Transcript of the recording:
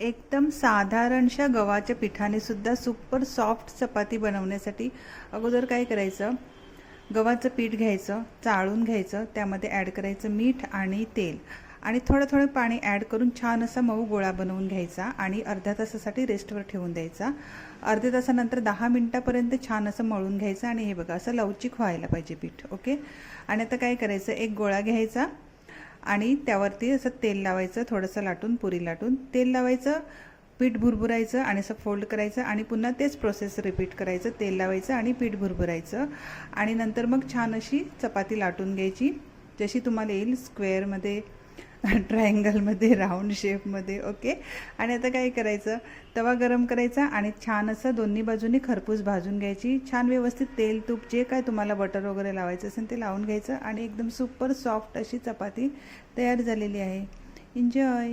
एकदम साधारणशा गव्हाच्या पिठाने सुद्धा सुपर सॉफ्ट चपाती बनवण्यासाठी अगोदर काय करायचं, गव्हाचं पीठ घ्यायचं, चाळून घ्यायचं, त्यामध्ये ॲड करायचं मीठ आणि तेल आणि थोडं थोडं पाणी ॲड करून छान असा मऊ गोळा बनवून घ्यायचा आणि अर्ध्या तासासाठी रेस्टवर ठेवून द्यायचा। अर्ध्या तासानंतर 10 मिनिटापर्यंत छान असं मळून घ्यायचं आणि हे बघा असं लवचिक व्हायला पाहिजे पीठ। ओके, आणि आता काय करायचं, एक गोळा घ्यायचा आणि त्यावरती असं तेल लावायचं, थोडंसं लाटून, पुरी लाटून तेल लावायचं, पीठ भुरभुरायचं आणि असं फोल्ड करायचं आणि पुन्हा तेच प्रोसेस रिपीट करायचं, तेल लावायचं आणि पीठ भुरभुरायचं आणि नंतर मग छान अशी चपाती लाटून घ्यायची, जशी तुम्हाला येईल, स्क्वेअरमध्ये, ट्रायंगलमध्ये, राऊंड शेपमध्ये। ओके, आणि आता काय करायचं, तवा गरम करायचा आणि छान असं दोन्ही बाजूनी खरपूस भाजून घ्यायची, छान व्यवस्थित तेल तूप जे काय तुम्हाला बटर वगैरे लावायचं असेल ते लावून घ्यायचं आणि एकदम सुपर सॉफ्ट अशी चपाती तयार झालेली आहे। एन्जॉय।